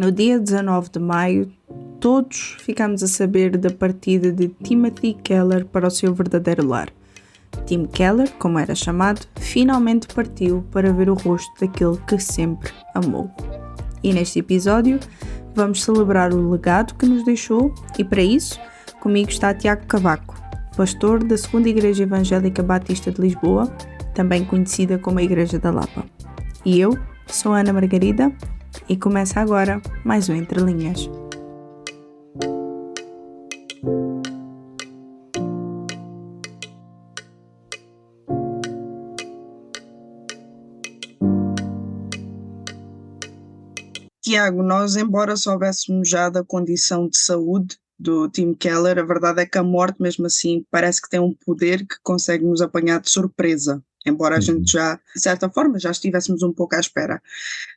No dia 19 de maio, todos ficamos a saber da partida de Timothy Keller para o seu verdadeiro lar. Tim Keller, como era chamado, finalmente partiu para ver o rosto daquele que sempre amou. E neste episódio, vamos celebrar o legado que nos deixou e para isso, comigo está Tiago Cavaco, pastor da 2ª Igreja Evangélica Batista de Lisboa, também conhecida como a Igreja da Lapa. E eu sou Ana Margarida e começa agora mais um Entre Linhas. Tiago, nós, embora soubéssemos já da condição de saúde do Tim Keller, a verdade é que a morte, mesmo assim, parece que tem um poder que consegue nos apanhar de surpresa, embora a gente já, de certa forma, já estivéssemos um pouco à espera.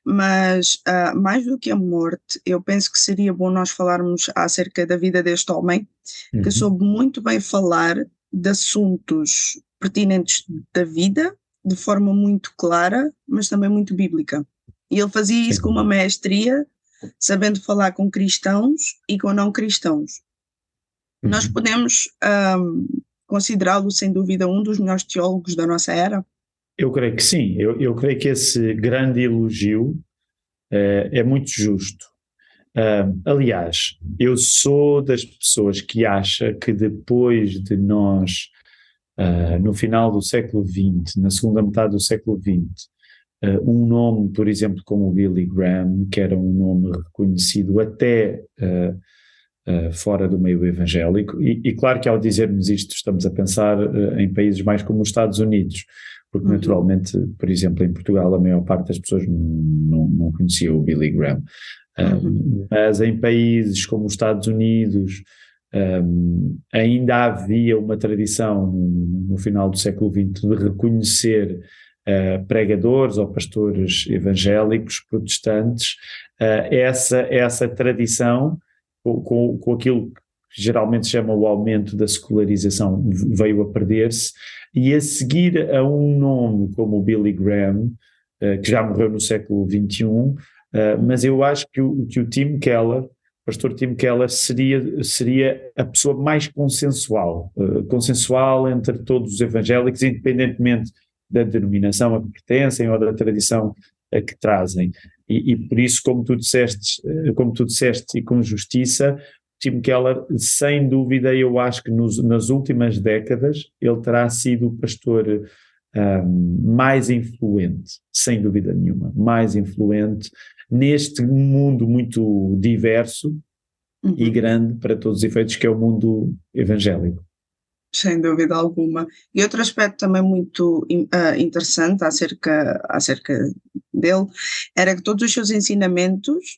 Mas, mais do que a morte, eu penso que seria bom nós falarmos acerca da vida deste homem, que soube muito bem falar de assuntos pertinentes da vida, de forma muito clara, mas também muito bíblica. E ele fazia isso com uma maestria, sabendo falar com cristãos e com não cristãos. Nós podemos considerá-lo, sem dúvida, um dos melhores teólogos da nossa era? Eu creio que sim. Eu creio que esse grande elogio é muito justo. Aliás, eu sou das pessoas que acha que depois de nós, no final do século XX, na segunda metade do século XX, um nome, por exemplo, como o Billy Graham, que era um nome reconhecido até fora do meio evangélico, e claro que ao dizermos isto estamos a pensar em países mais como os Estados Unidos, porque naturalmente, por exemplo, em Portugal a maior parte das pessoas não conhecia o Billy Graham, mas em países como os Estados Unidos ainda havia uma tradição no final do século XX de reconhecer pregadores ou pastores evangélicos protestantes, essa tradição com aquilo que geralmente se chama o aumento da secularização veio a perder-se, e a seguir a um nome como o Billy Graham, que já morreu no século XXI, mas eu acho que o Tim Keller, o pastor Tim Keller, seria a pessoa mais consensual entre todos os evangélicos, independentemente da denominação a que pertencem ou da tradição a que trazem. E por isso, como tu disseste e com justiça, Tim Keller, sem dúvida, eu acho que nas últimas décadas ele terá sido o pastor mais influente, sem dúvida nenhuma, mais influente neste mundo muito diverso e grande para todos os efeitos que é o mundo evangélico. Sem dúvida alguma. E outro aspecto também muito interessante acerca dele era que todos os seus ensinamentos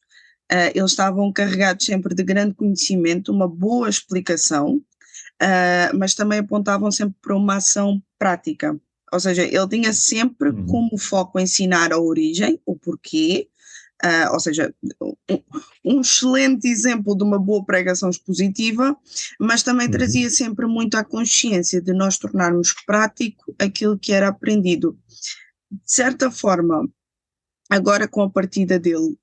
eles estavam carregados sempre de grande conhecimento, uma boa explicação, mas também apontavam sempre para uma ação prática. Ou seja, ele tinha sempre como foco ensinar a origem, o porquê, ou seja, um excelente exemplo de uma boa pregação expositiva, mas também trazia sempre muito à consciência de nós tornarmos prático aquilo que era aprendido. De certa forma, agora com a partida dele,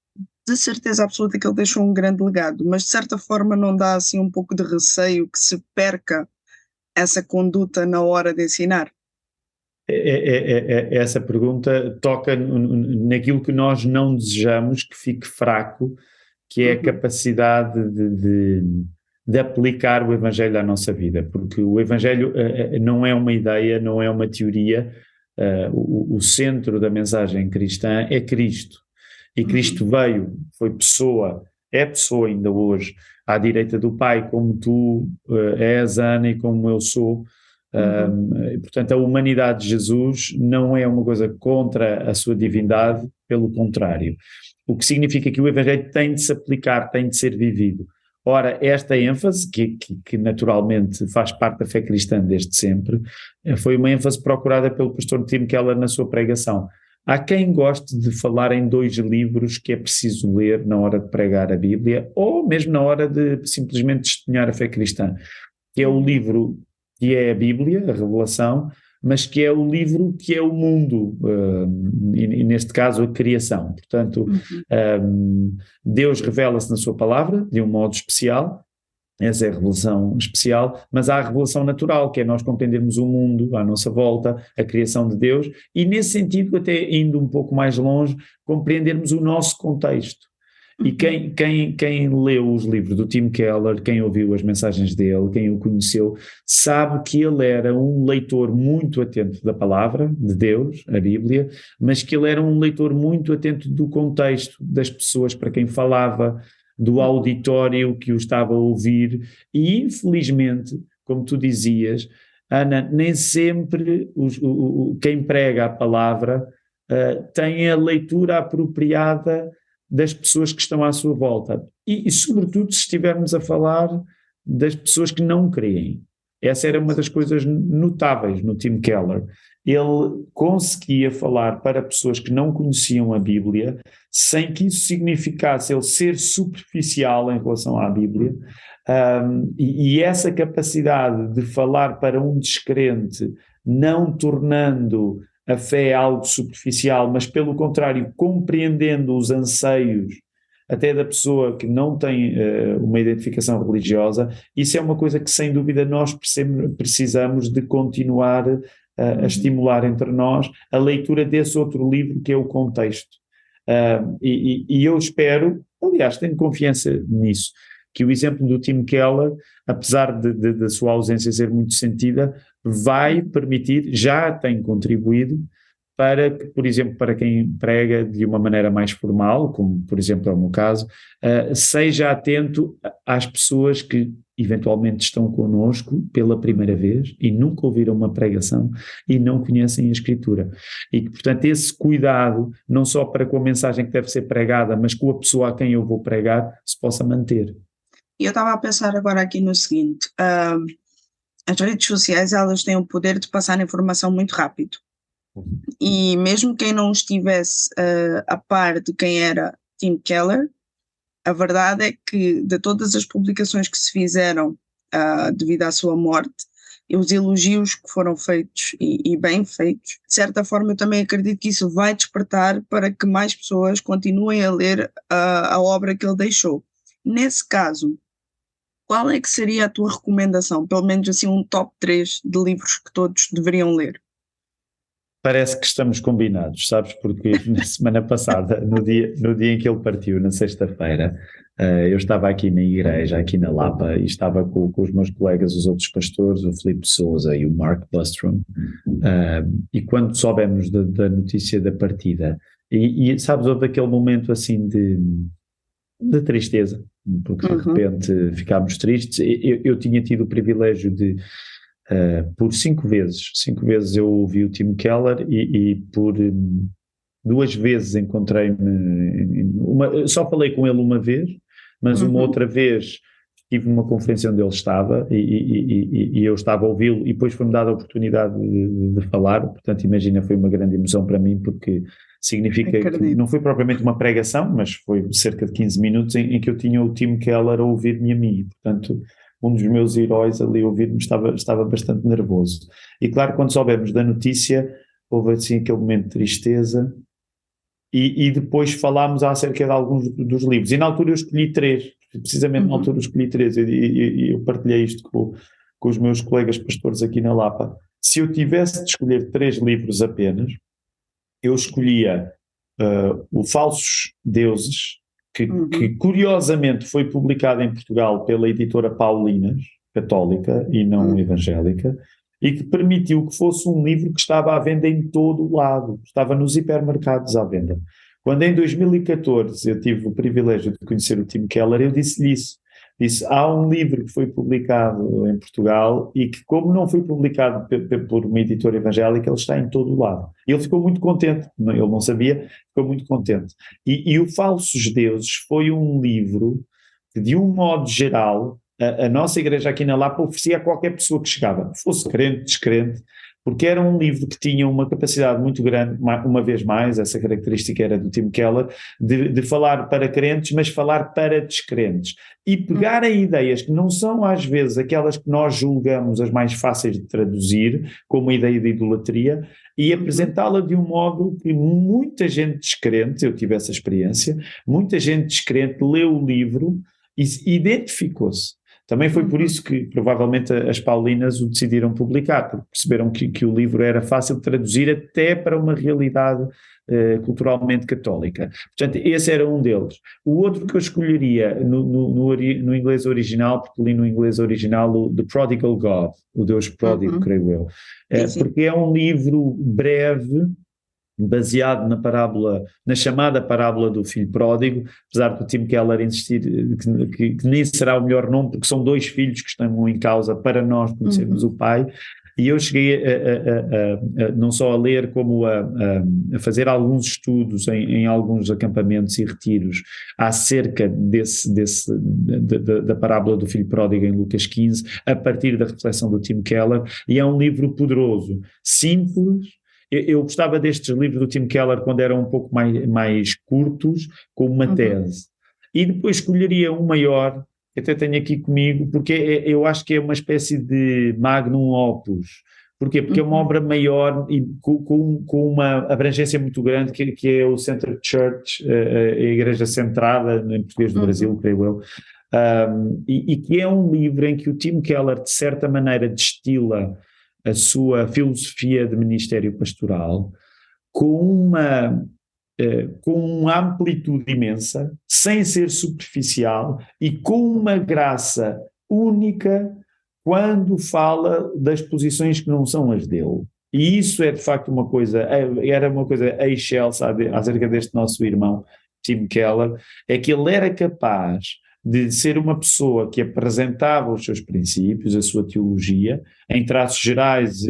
de certeza absoluta que ele deixou um grande legado, mas de certa forma não dá assim um pouco de receio que se perca essa conduta na hora de ensinar? Essa pergunta toca naquilo que nós não desejamos que fique fraco, que é a capacidade de aplicar o Evangelho à nossa vida, porque o Evangelho não é uma ideia, não é uma teoria, o centro da mensagem cristã é Cristo, e Cristo veio, foi pessoa, é pessoa ainda hoje, à direita do Pai, como tu és, Ana, e como eu sou. Portanto, a humanidade de Jesus não é uma coisa contra a sua divindade, pelo contrário. O que significa que o Evangelho tem de se aplicar, tem de ser vivido. Ora, esta ênfase, que naturalmente faz parte da fé cristã desde sempre, foi uma ênfase procurada pelo pastor Tim Keller na sua pregação. Há quem goste de falar em 2 livros que é preciso ler na hora de pregar a Bíblia, ou mesmo na hora de simplesmente testemunhar a fé cristã, que é o livro que é a Bíblia, a Revelação, mas que é o livro que é o mundo, e neste caso a criação. Portanto, Deus revela-se na sua palavra de um modo especial. Essa é a revelação especial, mas há a revelação natural, que é nós compreendermos o mundo à nossa volta, a criação de Deus, e nesse sentido, até indo um pouco mais longe, compreendermos o nosso contexto. E quem leu os livros do Tim Keller, quem ouviu as mensagens dele, quem o conheceu, sabe que ele era um leitor muito atento da palavra de Deus, a Bíblia, mas que ele era um leitor muito atento do contexto, das pessoas para quem falava, do auditório que o estava a ouvir, e infelizmente, como tu dizias, Ana, nem sempre quem prega a palavra tem a leitura apropriada das pessoas que estão à sua volta, e sobretudo se estivermos a falar das pessoas que não creem. Essa era uma das coisas notáveis no Tim Keller. Ele conseguia falar para pessoas que não conheciam a Bíblia, sem que isso significasse ele ser superficial em relação à Bíblia, e essa capacidade de falar para um descrente, não tornando a fé algo superficial, mas pelo contrário, compreendendo os anseios até da pessoa que não tem uma identificação religiosa, isso é uma coisa que sem dúvida nós precisamos de continuar a estimular entre nós a leitura desse outro livro que é o contexto. E eu espero, aliás, tenho confiança nisso, que o exemplo do Tim Keller, apesar da sua ausência ser muito sentida, vai permitir, já tem contribuído para que, por exemplo, para quem prega de uma maneira mais formal, como por exemplo é o meu caso, seja atento às pessoas que eventualmente estão connosco pela primeira vez e nunca ouviram uma pregação e não conhecem a Escritura. E que, portanto, esse cuidado, não só para com a mensagem que deve ser pregada, mas com a pessoa a quem eu vou pregar, se possa manter. E eu estava a pensar agora aqui no seguinte, as redes sociais, elas têm o poder de passar informação muito rápido. E mesmo quem não estivesse a par de quem era Tim Keller, a verdade é que de todas as publicações que se fizeram devido à sua morte, e os elogios que foram feitos e bem feitos, de certa forma eu também acredito que isso vai despertar para que mais pessoas continuem a ler a obra que ele deixou. Nesse caso, qual é que seria a tua recomendação? Pelo menos assim um top 3 de livros que todos deveriam ler. Parece que estamos combinados, sabes? Porque na semana passada, no dia em que ele partiu, na sexta-feira, eu estava aqui na igreja, aqui na Lapa, e estava com os meus colegas, os outros pastores, o Filipe Souza e o Mark Bustrom, e quando soubemos da notícia da partida, e sabes, houve aquele momento assim de tristeza, porque de repente ficámos tristes. Eu tinha tido o privilégio de, por cinco vezes eu ouvi o Tim Keller, e por 2 vezes encontrei-me, só falei com ele uma vez, mas uma outra vez tive numa conferência onde ele estava e eu estava a ouvi-lo, e depois foi-me dada a oportunidade de falar. Portanto, imagina, foi uma grande emoção para mim, porque significa que não foi propriamente uma pregação, mas foi cerca de 15 minutos em que eu tinha o Tim Keller a ouvir-me a mim. Portanto, um dos meus heróis ali a ouvir-me estava bastante nervoso. E claro, quando soubemos da notícia, houve assim aquele momento de tristeza, e depois falámos acerca de alguns dos livros, e na altura eu escolhi 3, precisamente na altura eu escolhi 3, e eu partilhei isto com os meus colegas pastores aqui na Lapa. Se eu tivesse de escolher 3 livros apenas, eu escolhia o Falsos Deuses, que curiosamente foi publicado em Portugal pela editora Paulinas, católica e não evangélica, e que permitiu que fosse um livro que estava à venda em todo o lado, estava nos hipermercados à venda. Quando em 2014 eu tive o privilégio de conhecer o Tim Keller, eu disse-lhe isso. Disse, há um livro que foi publicado em Portugal e que, como não foi publicado por uma editora evangélica, ele está em todo o lado. E ele ficou muito contente, ele não sabia, ficou muito contente. E o Falsos Deuses foi um livro que, de um modo geral, a nossa igreja aqui na Lapa oferecia a qualquer pessoa que chegava, fosse crente, descrente, porque era um livro que tinha uma capacidade muito grande, uma vez mais, essa característica era do Tim Keller, de falar para crentes, mas falar para descrentes. E pegar em ideias que não são às vezes aquelas que nós julgamos as mais fáceis de traduzir, como a ideia de idolatria, e apresentá-la de um modo que muita gente descrente, eu tive essa experiência, muita gente descrente leu o livro e identificou-se. Também foi por isso que provavelmente as Paulinas o decidiram publicar, porque perceberam que o livro era fácil de traduzir até para uma realidade culturalmente católica. Portanto, esse era um deles. O outro que eu escolheria no inglês original, porque li no inglês original o The Prodigal God, o Deus Pródigo, creio eu, porque é um livro breve, baseado na chamada parábola do filho pródigo, apesar do Tim Keller insistir que nem será o melhor nome, porque são dois filhos que estão em causa para nós conhecermos o pai, e eu cheguei não só a ler, como a fazer alguns estudos em alguns acampamentos e retiros acerca da parábola do filho pródigo em Lucas 15, a partir da reflexão do Tim Keller, e é um livro poderoso, simples. Eu gostava destes livros do Tim Keller quando eram um pouco mais curtos, com uma tese. E depois escolheria um maior, que até tenho aqui comigo, porque eu acho que é uma espécie de magnum opus. Porquê? Porque é uma obra maior e com uma abrangência muito grande, que é o Center Church, a Igreja Centrada, em português do Brasil, creio eu. E que é um livro em que o Tim Keller, de certa maneira, destila a sua filosofia de ministério pastoral com uma amplitude imensa, sem ser superficial e com uma graça única quando fala das posições que não são as dele. E isso é de facto era uma coisa excelsa acerca deste nosso irmão Tim Keller, é que ele era capaz de ser uma pessoa que apresentava os seus princípios, a sua teologia, em traços gerais.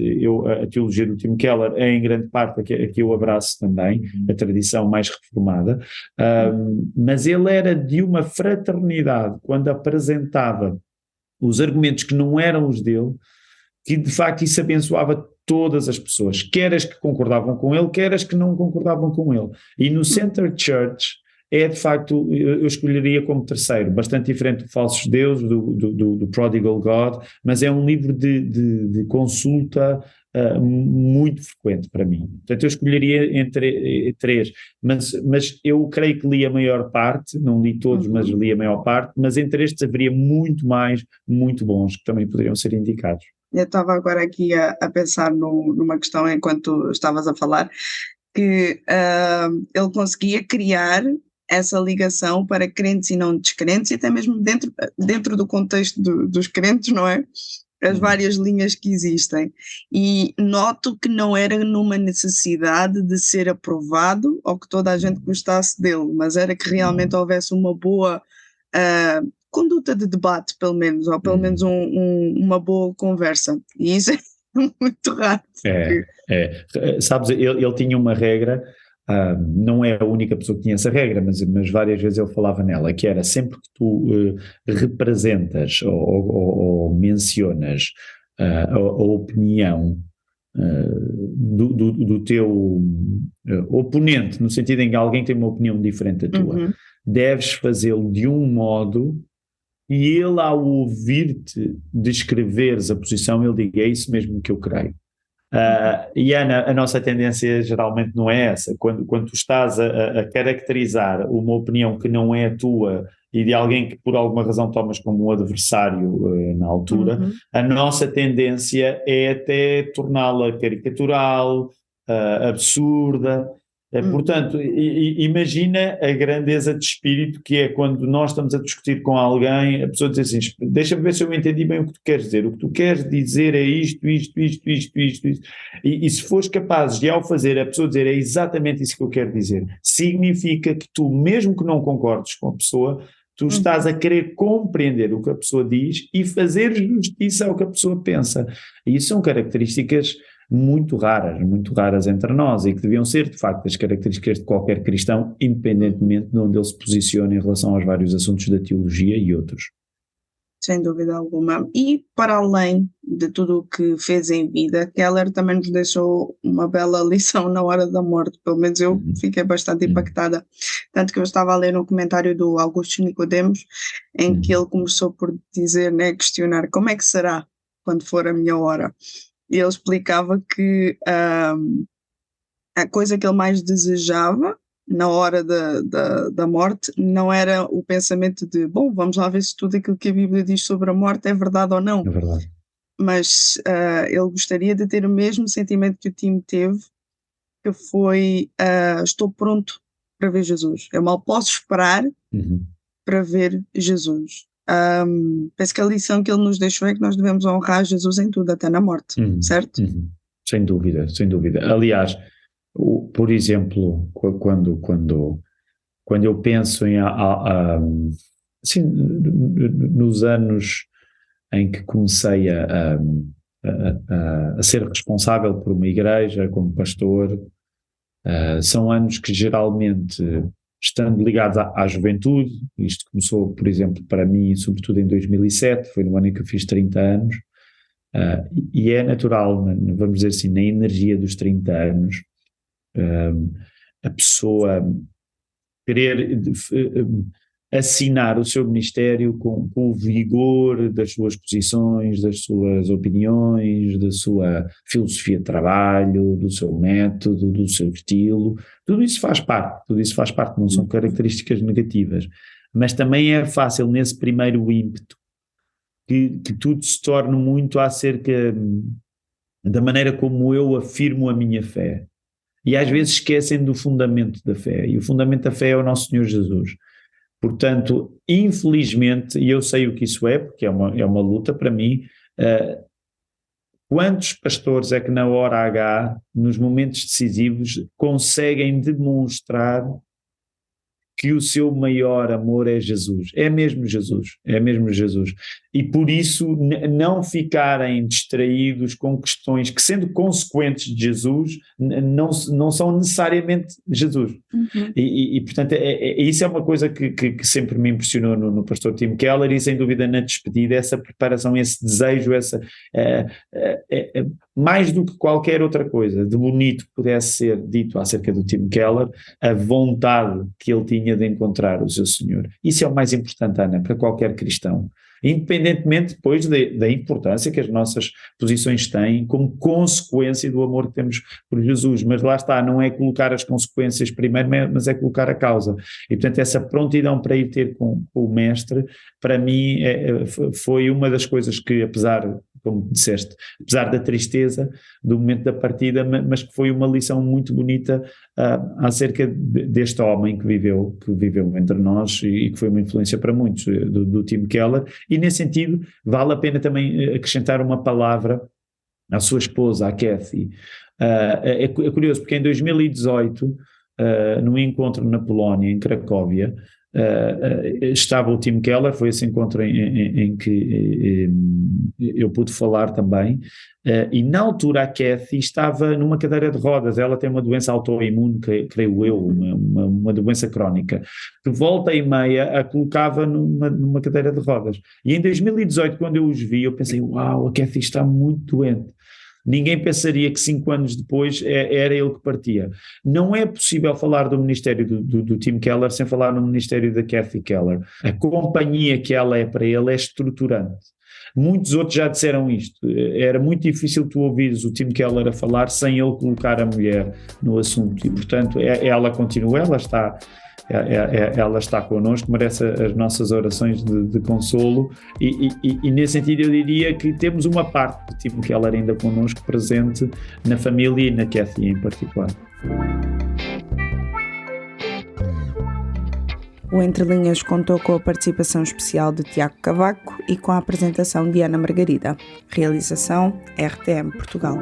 A teologia do Tim Keller é em grande parte a que eu abraço também, a tradição mais reformada, mas ele era de uma fraternidade quando apresentava os argumentos que não eram os dele, que de facto isso abençoava todas as pessoas, quer as que concordavam com ele, quer as que não concordavam com ele. E no Center Church de facto, eu escolheria como terceiro, bastante diferente do Falsos Deuses, do Prodigal God, mas é um livro de consulta muito frequente para mim. Portanto, eu escolheria entre três, mas eu creio que li a maior parte, não li todos, mas li a maior parte, mas entre estes haveria muito mais, muito bons, que também poderiam ser indicados. Eu estava agora aqui a pensar numa questão enquanto estavas a falar, que ele conseguia criar essa ligação para crentes e não descrentes, e até mesmo dentro do contexto dos crentes, não é? As várias linhas que existem. E noto que não era numa necessidade de ser aprovado ou que toda a gente gostasse dele, mas era que realmente houvesse uma boa conduta de debate, pelo menos, ou pelo menos uma boa conversa. E isso é muito raro. Sabes, ele tinha uma regra. Não é a única pessoa que tinha essa regra, mas várias vezes ele falava nela, que era sempre que tu representas ou mencionas a opinião do teu oponente, no sentido em que alguém tem uma opinião diferente da tua, deves fazê-lo de um modo e ele, ao ouvir-te descreveres a posição, ele diga: é isso mesmo que eu creio. E Ana, a nossa tendência geralmente não é essa. Quando tu estás a caracterizar uma opinião que não é a tua e de alguém que por alguma razão tomas como um adversário na altura, a nossa tendência é até torná-la caricatural, absurda. Portanto, imagina a grandeza de espírito que é quando nós estamos a discutir com alguém, a pessoa diz assim: deixa-me ver se eu entendi bem o que tu queres dizer. O que tu queres dizer é isto. E se fores capaz de, ao fazer, a pessoa dizer é exatamente isso que eu quero dizer, significa que tu, mesmo que não concordes com a pessoa, tu estás a querer compreender o que a pessoa diz e fazer justiça ao que a pessoa pensa. E isso são características muito raras entre nós, e que deviam ser, de facto, as características de qualquer cristão, independentemente de onde ele se posicione em relação aos vários assuntos da teologia e outros. Sem dúvida alguma. E para além de tudo o que fez em vida, Keller também nos deixou uma bela lição na hora da morte. Pelo menos eu fiquei bastante impactada. Tanto que eu estava a ler um comentário do Augusto Nicodemos, em que ele começou por dizer, né, questionar como é que será quando for a minha hora. E ele explicava que a coisa que ele mais desejava na hora da morte não era o pensamento de, bom, vamos lá ver se tudo aquilo que a Bíblia diz sobre a morte é verdade ou não. É verdade. Mas ele gostaria de ter o mesmo sentimento que o Tim teve, que foi, estou pronto para ver Jesus. Eu mal posso esperar para ver Jesus. Penso que a lição que ele nos deixou é que nós devemos honrar Jesus em tudo, até na morte, certo? Sem dúvida, sem dúvida. Aliás, por exemplo, quando eu penso em assim, nos anos em que comecei a ser responsável por uma igreja como pastor, são anos que geralmente, estando ligados à juventude, isto começou, por exemplo, para mim, sobretudo em 2007, foi no ano em que eu fiz 30 anos, e é natural, vamos dizer assim, na energia dos 30 anos, a pessoa querer assinar o seu ministério com o vigor das suas posições, das suas opiniões, da sua filosofia de trabalho, do seu método, do seu estilo. Tudo isso faz parte, não são características negativas, mas também é fácil nesse primeiro ímpeto que tudo se torne muito acerca da maneira como eu afirmo a minha fé. E às vezes esquecem do fundamento da fé, e o fundamento da fé é o nosso Senhor Jesus. Portanto, infelizmente, e eu sei o que isso é, porque é uma luta para mim, quantos pastores é que na hora H, nos momentos decisivos, conseguem demonstrar que o seu maior amor é Jesus? É mesmo Jesus. E por isso não ficarem distraídos com questões que, sendo consequentes de Jesus, não são necessariamente Jesus. E portanto, isso é uma coisa que sempre me impressionou no pastor Tim Keller, e sem dúvida na despedida, essa preparação, esse desejo, mais do que qualquer outra coisa de bonito que pudesse ser dito acerca do Tim Keller, a vontade que ele tinha de encontrar o seu Senhor. Isso é o mais importante, Ana, para qualquer cristão. Independentemente depois da importância que as nossas posições têm como consequência do amor que temos por Jesus, mas lá está, não é colocar as consequências primeiro, mas é colocar a causa. E portanto essa prontidão para ir ter com o mestre, para mim foi uma das coisas que, apesar, como disseste, apesar da tristeza do momento da partida, mas que foi uma lição muito bonita acerca deste homem que viveu entre nós e que foi uma influência para muitos, do Tim Keller. E nesse sentido vale a pena também acrescentar uma palavra à sua esposa, à Kathy. É curioso porque em 2018, num encontro na Polónia, em Cracóvia, estava o Tim Keller, foi esse encontro em que eu pude falar também, e na altura a Kathy estava numa cadeira de rodas. Ela tem uma doença autoimune, creio eu, uma doença crónica, que volta e meia a colocava numa cadeira de rodas. E em 2018, quando eu os vi, eu pensei, uau, a Kathy está muito doente. Ninguém pensaria que 5 anos depois era ele que partia. Não é possível falar do ministério do Tim Keller sem falar no ministério da Kathy Keller. A companhia que ela é para ele é estruturante. Muitos outros já disseram isto. Era muito difícil tu ouvires o Tim Keller a falar sem ele colocar a mulher no assunto. E, portanto, ela continua, ela está connosco, merece as nossas orações de consolo, e nesse sentido eu diria que temos uma parte do Tim Keller ainda connosco, presente na família e na Kathy em particular. O Entre Linhas contou com a participação especial de Tiago Cavaco e com a apresentação de Ana Margarida. Realização RTM Portugal.